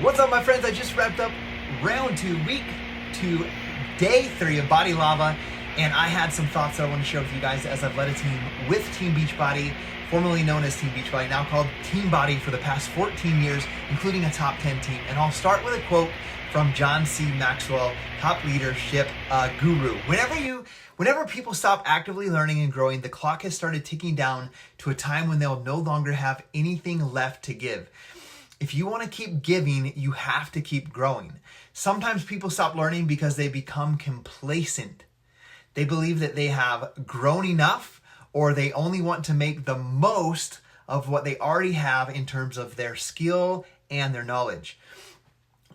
What's up, my friends? I just wrapped up round 2, week 2, day 3 of Body Lava, and I had some thoughts that I want to share with you guys as I've led a team with Team Beachbody, formerly known as Team Beachbody, now called Team Body, for the past 14 years, including a top 10 team. And I'll start with a quote from John C. Maxwell, top leadership guru. Whenever people stop actively learning and growing, the clock has started ticking down to a time when they'll no longer have anything left to give. If you want to keep giving, you have to keep growing. Sometimes people stop learning because they become complacent. They believe that they have grown enough, or they only want to make the most of what they already have in terms of their skill and their knowledge.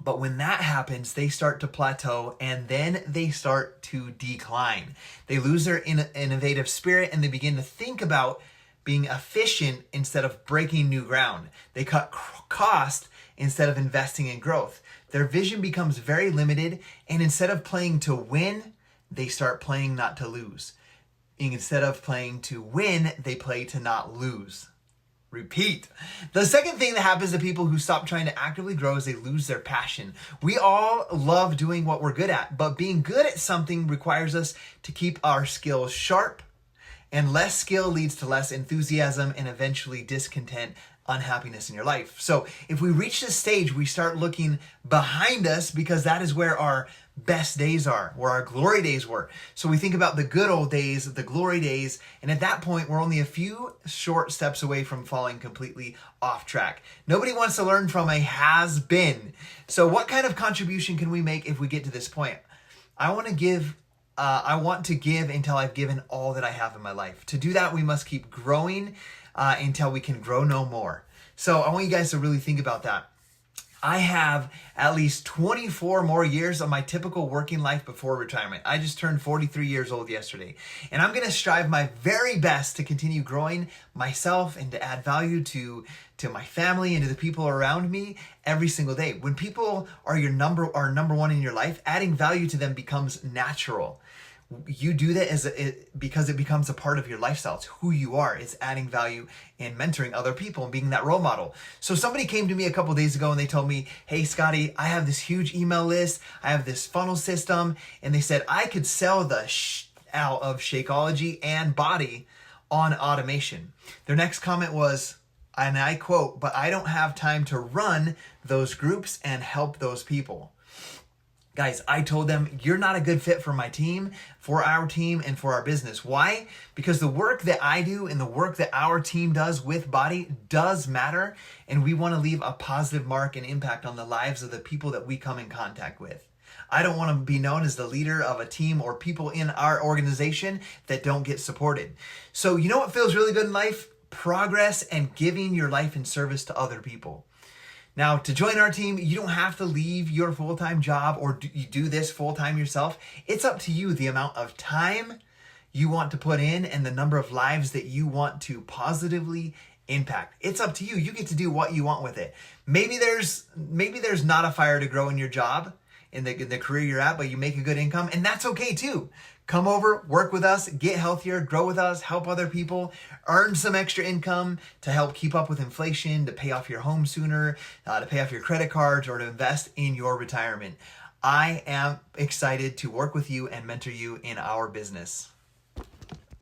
But when that happens, they start to plateau and then they start to decline. They lose their innovative spirit and they begin to think about being efficient instead of breaking new ground. They cut cost instead of investing in growth. Their vision becomes very limited, and instead of playing to win, they start playing not to lose. Instead of playing to win, they play to not lose. Repeat. The second thing that happens to people who stop trying to actively grow is they lose their passion. We all love doing what we're good at, but being good at something requires us to keep our skills sharp, and less skill leads to less enthusiasm and eventually discontent, unhappiness in your life. So if we reach this stage, we start looking behind us because that is where our best days are, where our glory days were. So we think about the good old days, the glory days, and at that point, we're only a few short steps away from falling completely off track. Nobody wants to learn from a has-been. So what kind of contribution can we make if we get to this point? I want to give until I've given all that I have in my life. To do that, we must keep growing until we can grow no more. So I want you guys to really think about that. I have at least 24 more years of my typical working life before retirement. I just turned 43 years old yesterday. And I'm going to strive my very best to continue growing myself and to add value to my family and to the people around me every single day. When people are number one in your life, adding value to them becomes natural. You do that because it becomes a part of your lifestyle. It's who you are. It's adding value and mentoring other people and being that role model. So somebody came to me a couple days ago and they told me, hey, Scotty, I have this huge email list. I have this funnel system. And they said, I could sell the out of Shakeology and Body on automation. Their next comment was, and I quote, but I don't have time to run those groups and help those people. Guys, I told them, you're not a good fit for my team, for our team, and for our business. Why? Because the work that I do and the work that our team does with Body does matter, and we want to leave a positive mark and impact on the lives of the people that we come in contact with. I don't want to be known as the leader of a team or people in our organization that don't get supported. So you know what feels really good in life? Progress and giving your life in service to other people. Now, to join our team, you don't have to leave your full-time job or you do this full-time yourself. It's up to you the amount of time you want to put in and the number of lives that you want to positively impact. It's up to you. You get to do what you want with it. Maybe there's not a fire to grow in your job, in the career you're at, but you make a good income, and that's okay too. Come over, work with us, get healthier, grow with us, help other people, earn some extra income to help keep up with inflation, to pay off your home sooner, to pay off your credit cards, or to invest in your retirement. I am excited to work with you and mentor you in our business.